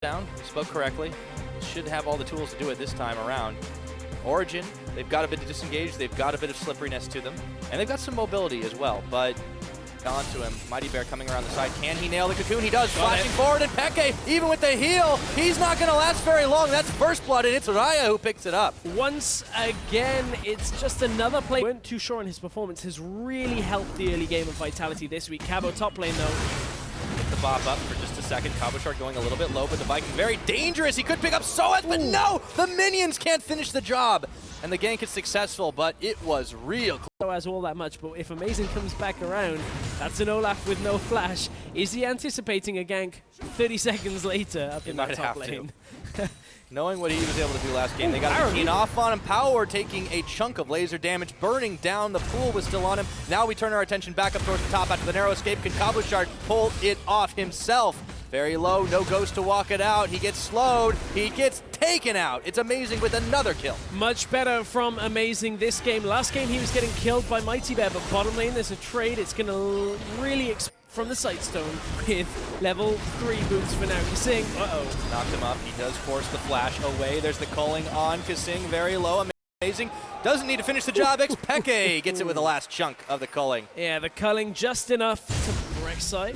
down, spoke correctly. Should have all the tools to do it this time around. Origen, they've got a bit of disengage, they've got a bit of slipperiness to them, and they've got some mobility as well, but onto him. Mighty Bear coming around the side. Can he nail the cocoon? He does. Flashing forward, and Peke, even with the heal, he's not going to last very long. That's first blood, and it's Raya who picks it up. Once again, it's just another play. Weren't too sure on his performance. Has really helped the early game of Vitality this week. Cabo top lane, though. Get the bop up for just a second. Cabochard going a little bit low, but the Viking very dangerous. He could pick up Soaz, but no! The minions can't finish the job. And the gank is successful, but it was real close. Soaz all that much, but if Amazing comes back around, that's an Olaf with no flash. Is he anticipating a gank 30 seconds later up in that top lane? Knowing what he was able to do last game, they got a keen off on him. Power taking a chunk of laser damage, burning down. The pool was still on him. Now we turn our attention back up towards the top after the narrow escape. Can Cabochard pull it off himself? Very low, no ghost to walk it out. He gets slowed, he gets taken out. It's Amazing with another kill. Much better from Amazing this game. Last game he was getting killed by Mighty Bear, but bottom lane there's a trade. It's gonna really from the Sightstone with level 3 boots for now. Kasing, knocked him up, he does force the flash away. There's the culling on Kasing, very low. Amazing doesn't need to finish the job. Peke gets it with the last chunk of the culling. Yeah, the culling just enough to break side.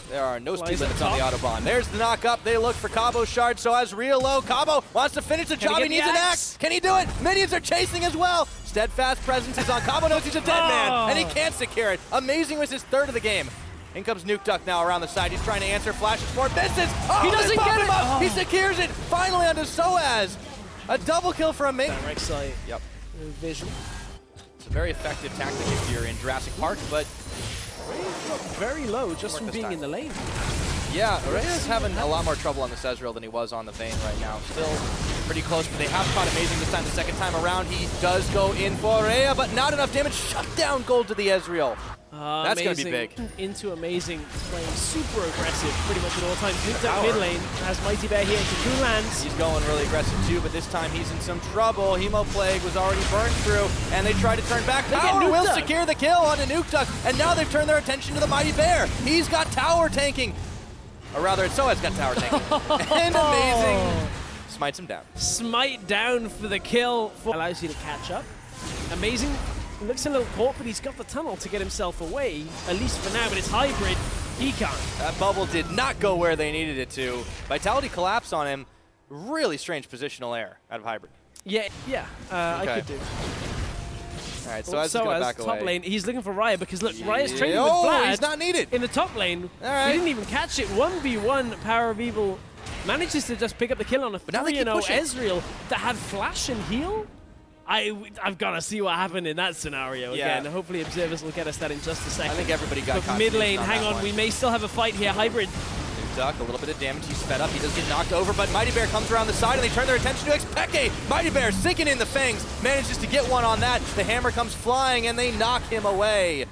There are no speed limits on the Autobahn. There's the knock up. They look for Cabochard. So as real low, Cabo wants to finish the job. He needs an axe. Can he do it? Minions are chasing as well. Steadfast presence is on. Cabo knows he's a dead man, and he can't secure it. Amazing was his third of the game. In comes Nuke Duck now around the side. He's trying to answer. Flashes for it. Misses. Oh, he doesn't get it. He secures it. Finally onto Soaz. A double kill for Amazing. Direct sight. Yep. Vision. It's a very effective tactic if you're in Jurassic Park, but very low just from being in the lane. Yeah, Origen's having a lot more trouble on the Ezreal than he was on the Vayne right now. Still pretty close, but they have caught Amazing this time. The second time around, he does go in for Rhea, but not enough damage. Shut down gold to the Ezreal. That's going to be big. Into Amazing, playing super aggressive pretty much at all times. Moved up mid lane, has Mighty Bear here, Cocoon lands. He's going really aggressive too, but this time he's in some trouble. Hemo Plague was already burned through, and they try to turn back. Power will secure the kill onto Nuke Duck, and now they've turned their attention to the Mighty Bear. He's got tower tanking. Or rather, Soaz got tower tanking. And Amazing smites him down. Smite down for the kill. Allows you to catch up. Amazing looks a little caught, but he's got the tunnel to get himself away, at least for now, but it's Hybrid. He can't. That bubble did not go where they needed it to. Vitality collapse on him. Really strange positional air out of Hybrid. Yeah, I could do. All right, so as he's going back away. Top lane, he's looking for Raya because look, Raya's trading with Vlad. He's not needed. In the top lane. All right. He didn't even catch it. 1v1, Power of Evil manages to just pick up the kill on a 3-0 Ezreal that had flash and heal. I've got to see what happened in that scenario again. Hopefully Observers will get us that in just a second. I think everybody got caught. Mid lane, hang on, we may still have a fight here. Hybrid. Duck, a little bit of damage, he's sped up, he does get knocked over, but Mighty Bear comes around the side and they turn their attention to Peke. Mighty Bear sinking in the fangs, manages to get one on that. The hammer comes flying and they knock him away.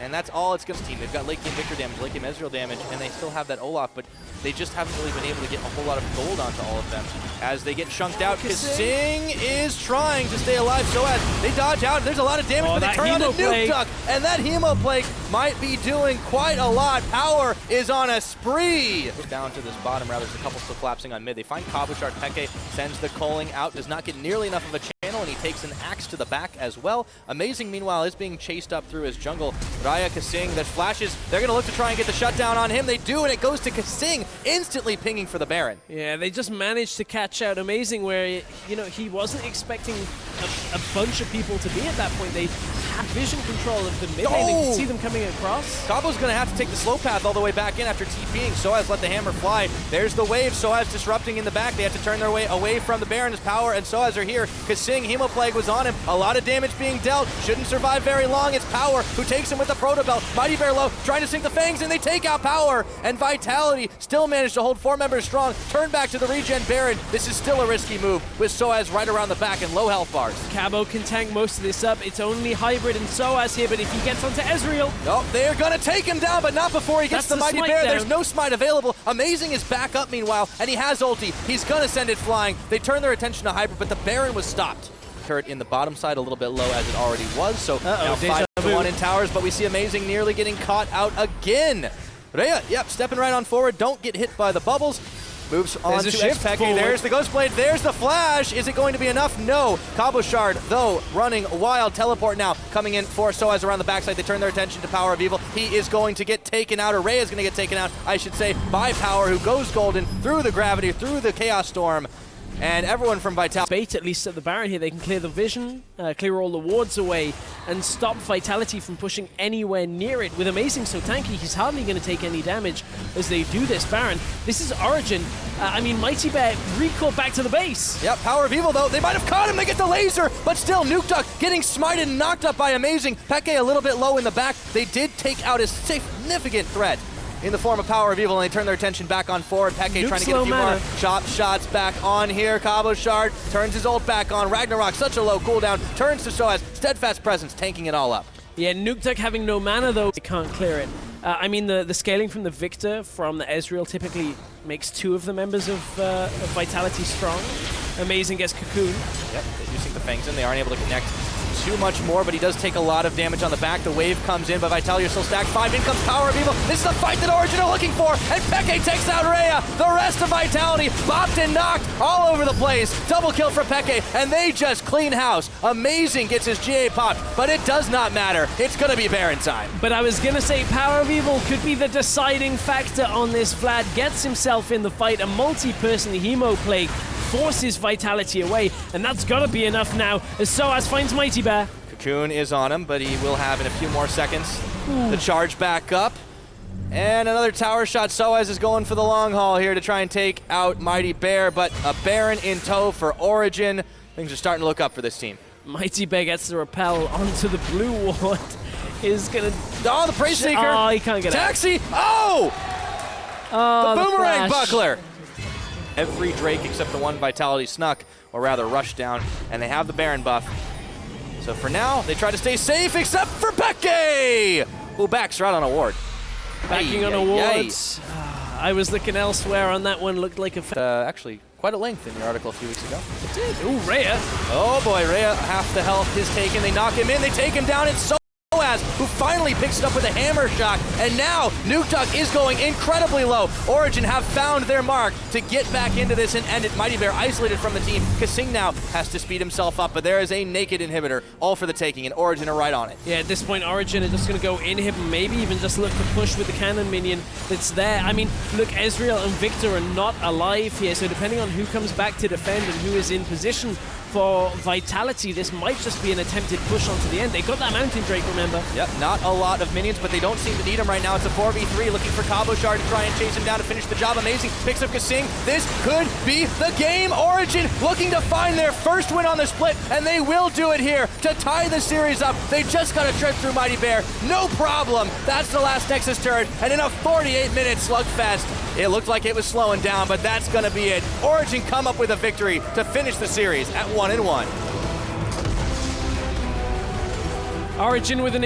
And that's all it's going to team. They've got late game Victor damage, late game Ezreal damage, and they still have that Olaf, but they just haven't really been able to get a whole lot of gold onto all of them. As they get chunked out, Kasing is trying to stay alive, so as they dodge out, there's a lot of damage, but they turn on the Nuke Duck, and that Hemo Plague might be doing quite a lot. Power is on a spree. Down to this bottom, rather, there's a couple still collapsing on mid. They find Cabochard. Peke sends the culling out, does not get nearly enough of a channel, and he takes an axe to the back as well. Amazing, meanwhile, is being chased up through his jungle. Raya, Kasing, that flashes. They're going to look to try and get the shutdown on him. They do, and it goes to Kasing, instantly pinging for the Baron. Yeah, they just managed to catch out Amazing where, you know, he wasn't expecting a bunch of people to be at that point. They had vision control of the mid lane. They could see them coming across. Cabo's going to have to take the slow path all the way back in after TPing. Soaz let the hammer fly. There's the wave. Soaz disrupting in the back. They have to turn their way away from the Baron's power, and Soaz are here. Kasing, Hemo Plague was on him. A lot of damage being dealt. Shouldn't survive very long. It's Power who takes him with the Proto Belt. Mighty Bear low, trying to sink the fangs, and they take out Power. And Vitality still managed to hold 4 members strong. Turn back to the regen Baron. This is still a risky move with Soaz right around the back and low health bars. Cabo can tank most of this up. It's only Hybrid and Soaz here, but if he gets onto Ezreal... Nope, they're going to take him down, but not before he gets the Mighty Bear. There's no smite available. Amazing is back up meanwhile, and he has ulti. He's going to send it flying. They turn their attention to Hybrid, but the Baron was stopped. Turret in the bottom side a little bit low as it already was, so now 5-1 in towers, but we see Amazing nearly getting caught out again. Rhea, yep, stepping right on forward. Don't get hit by the bubbles. Moves on to Xpeke. There's the Ghost Blade. There's the flash. Is it going to be enough? No. Cabo Shard, though, running wild. Teleport now coming in for Soaz around the backside. They turn their attention to Power of Evil. He is going to get taken out, or Rhea is going to get taken out, I should say, by Power, who goes golden through the gravity, through the Chaos Storm. And everyone from Vitality. Bait, at least at the Baron here, they can clear the vision, clear all the wards away, and stop Vitality from pushing anywhere near it. With Amazing so tanky, he's hardly going to take any damage as they do this Baron. This is Origen. I mean, Mighty Bear recalled back to the base. Yep, Power of Evil, though. They might have caught him. They get the laser, but still, Nuke Duck getting smited and knocked up by Amazing. Peke a little bit low in the back. They did take out a significant threat in the form of Power of Evil, and they turn their attention back on forward. Peke trying to get a few more shots back on here. Cabo Shard turns his ult back on. Ragnarok, such a low cooldown, turns to Soaz. Steadfast Presence, tanking it all up. Yeah, Nuke Duck having no mana, though, they can't clear it. I mean, the scaling from the Victor from the Ezreal typically makes 2 of the members of Vitality strong. Amazing gets Cocoon. Yep, they're using the Fangs in. They aren't able to connect too much more, but he does take a lot of damage on the back. The wave comes in, but Vitality are still stacked. 5, in comes Power of Evil. This is the fight that Origen are looking for, and Peke takes out Rhea. The rest of Vitality bopped and knocked all over the place. Double kill for Peke, and they just clean house. Amazing gets his GA popped, but it does not matter. It's gonna be Baron time. But I was gonna say Power of Evil could be the deciding factor on this. Vlad gets himself in the fight. A multi-person Hemo Plague forces Vitality away, and that's gotta be enough now as Soaz finds Mighty Bear. Cocoon is on him, but he will have in a few more seconds the charge back up. And another tower shot. Soaz is going for the long haul here to try and take out Mighty Bear, but a Baron in tow for Origen. Things are starting to look up for this team. Mighty Bear gets the repel onto the blue ward. Is gonna... Oh, the Praise Seeker! Oh, he can't get Taxi! out. Oh! The Boomerang flash. Buckler! Every Drake except the one Vitality snuck, or rather rushed down, and they have the Baron buff. So for now, they try to stay safe, except for Peke, who backs right on a ward. Backing on a ward. I was looking elsewhere on that one. Looked like a... actually, quite a length in your article a few weeks ago. It did. Ooh, Rhea. Oh boy, Rhea, half the health is taken. They knock him in, they take him down. It's Soaz who finally picks it up with a hammer shot, and now Nuke Duck is going incredibly low. Origen have found their mark to get back into this and end it. Mighty Bear isolated from the team. Kasing now has to speed himself up, but there is a naked inhibitor all for the taking, and Origen are right on it. Yeah, at this point, Origen is just going to go inhib, maybe even just look to push with the cannon minion that's there. I mean, look, Ezreal and Victor are not alive here, so depending on who comes back to defend and who is in position for Vitality, this might just be an attempted push onto the end. They got that Mountain Drake, remember? Yep, not a lot of minions, but they don't seem to need him right now. It's a 4v3, looking for Cabo Shard to try and chase him down to finish the job. Amazing picks up Kasing. This could be the game. Origen looking to find their first win on the split, and they will do it here to tie the series up. They just got to trip through Mighty Bear. No problem. That's the last Nexus turret, and in a 48-minute slugfest, it looked like it was slowing down, but that's going to be it. Origen come up with a victory to finish the series at 1-1. Origen with an